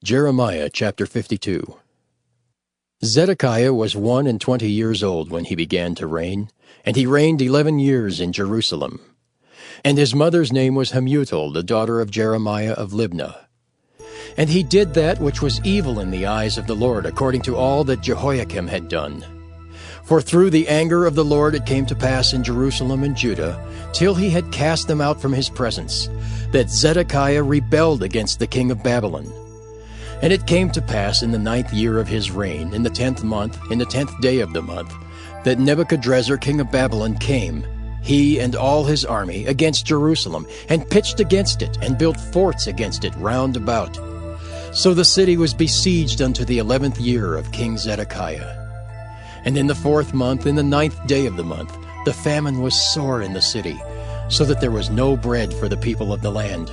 Jeremiah chapter 52. Zedekiah was 21 years old when he began to reign, and he reigned 11 years in Jerusalem. And his mother's name was Hamutal, the daughter of Jeremiah of Libnah. And he did that which was evil in the eyes of the Lord, according to all that Jehoiakim had done. For through the anger of the Lord it came to pass in Jerusalem and Judah, till he had cast them out from his presence, that Zedekiah rebelled against the king of Babylon. And it came to pass in the 9th year of his reign, in the 10th month, in the 10th day of the month, that Nebuchadrezzar king of Babylon came, he and all his army, against Jerusalem, and pitched against it, and built forts against it round about. So the city was besieged unto the 11th year of King Zedekiah. And in the 4th month, in the 9th day of the month, the famine was sore in the city, so that there was no bread for the people of the land.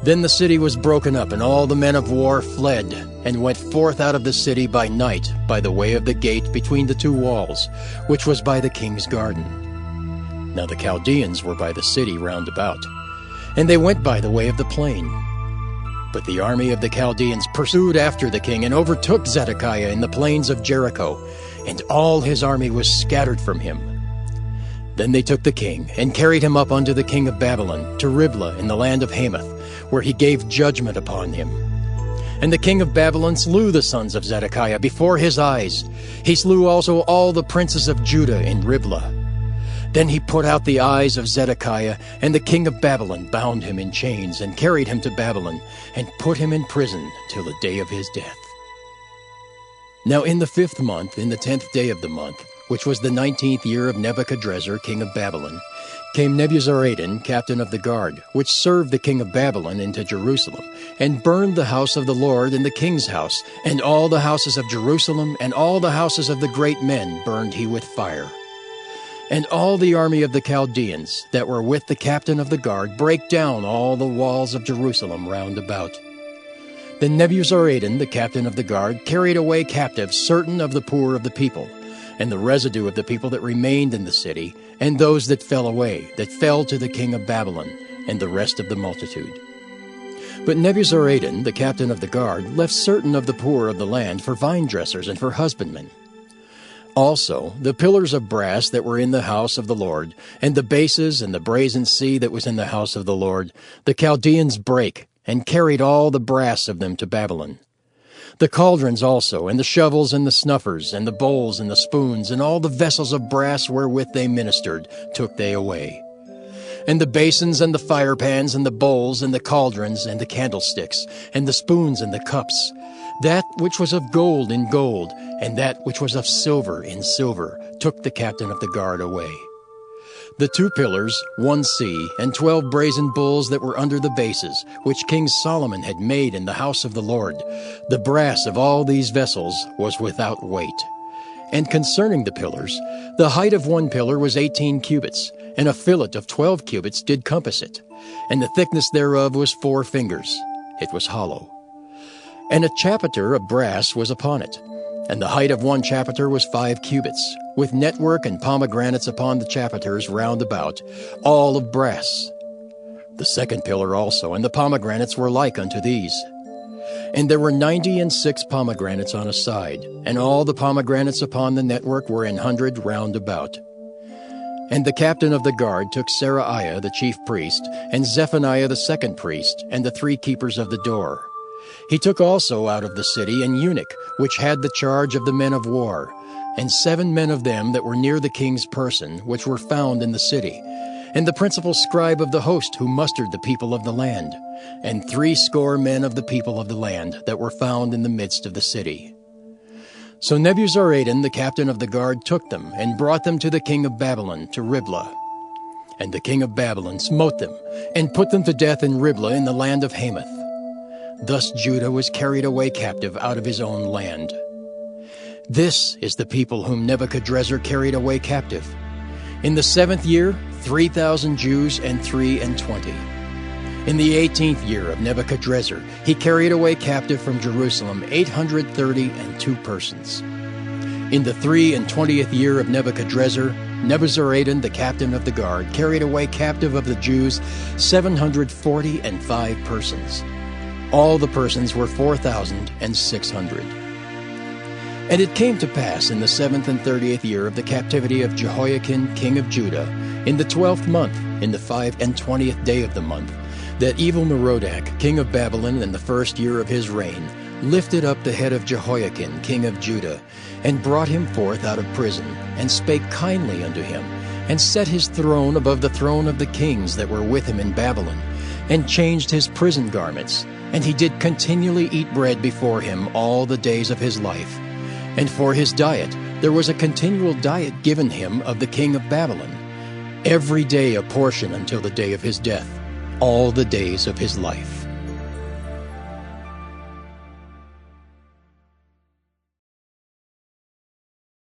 Then the city was broken up, and all the men of war fled, and went forth out of the city by night, by the way of the gate between the two walls, which was by the king's garden. Now the Chaldeans were by the city round about, and they went by the way of the plain. But the army of the Chaldeans pursued after the king, and overtook Zedekiah in the plains of Jericho, and all his army was scattered from him. Then they took the king, and carried him up unto the king of Babylon, to Riblah in the land of Hamath, where he gave judgment upon him. And the king of Babylon slew the sons of Zedekiah before his eyes. He slew also all the princes of Judah in Riblah. Then he put out the eyes of Zedekiah, and the king of Babylon bound him in chains, and carried him to Babylon, and put him in prison till the day of his death. Now in the 5th month, in the 10th day of the month, which was the 19th year of Nebuchadrezzar king of Babylon, came Nebuzaradan, captain of the guard, which served the king of Babylon, into Jerusalem, and burned the house of the Lord and the king's house, and all the houses of Jerusalem, and all the houses of the great men burned he with fire. And all the army of the Chaldeans that were with the captain of the guard brake down all the walls of Jerusalem round about. Then Nebuzaradan, the captain of the guard, carried away captive certain of the poor of the people, and the residue of the people that remained in the city, and those that fell away, that fell to the king of Babylon, and the rest of the multitude. But Nebuzaradan, the captain of the guard, left certain of the poor of the land for vine dressers and for husbandmen. Also the pillars of brass that were in the house of the Lord, and the bases and the brazen sea that was in the house of the Lord, the Chaldeans brake, and carried all the brass of them to Babylon. The cauldrons also, and the shovels, and the snuffers, and the bowls, and the spoons, and all the vessels of brass wherewith they ministered, took they away. And the basins, and the firepans, and the bowls, and the cauldrons, and the candlesticks, and the spoons, and the cups, that which was of gold in gold, and that which was of silver in silver, took the captain of the guard away. The 2 pillars, 1 sea, and 12 brazen bulls that were under the bases, which King Solomon had made in the house of the Lord, the brass of all these vessels was without weight. And concerning the pillars, the height of 1 pillar was 18 cubits, and a fillet of 12 cubits did compass it, and the thickness thereof was 4 fingers. It was hollow. And a chapiter of brass was upon it, and the height of 1 chapiter was 5 cubits, with network and pomegranates upon the chapiters round about, all of brass. The 2nd pillar also, and the pomegranates were like unto these. And there were 96 pomegranates on a side, and all the pomegranates upon the network were 100 round about. And the captain of the guard took Seraiah the chief priest, and Zephaniah the 2nd priest, and the 3 keepers of the door. He took also out of the city an eunuch, which had the charge of the men of war, and 7 men of them that were near the king's person, which were found in the city, and the principal scribe of the host who mustered the people of the land, and 80 men of the people of the land that were found in the midst of the city. So Nebuzaradan, the captain of the guard, took them, and brought them to the king of Babylon, to Riblah. And the king of Babylon smote them, and put them to death in Riblah in the land of Hamath. Thus Judah was carried away captive out of his own land. This is the people whom Nebuchadrezzar carried away captive. In the 7th year, 3,000 Jews and 23. In the 18th year of Nebuchadrezzar, he carried away captive from Jerusalem 832 persons. In the 23 year of Nebuchadrezzar, Nebuzaradan, the captain of the guard, carried away captive of the Jews 745 persons. All the persons were 4,600. And it came to pass in the 7th and 30th year of the captivity of Jehoiakim king of Judah, in the 12th month, in the 25th day of the month, that Evil-Merodach king of Babylon in the 1st year of his reign lifted up the head of Jehoiakim king of Judah, and brought him forth out of prison, and spake kindly unto him, and set his throne above the throne of the kings that were with him in Babylon, and changed his prison garments, and he did continually eat bread before him all the days of his life. And for his diet there was a continual diet given him of the king of Babylon, every day a portion until the day of his death, all the days of his life.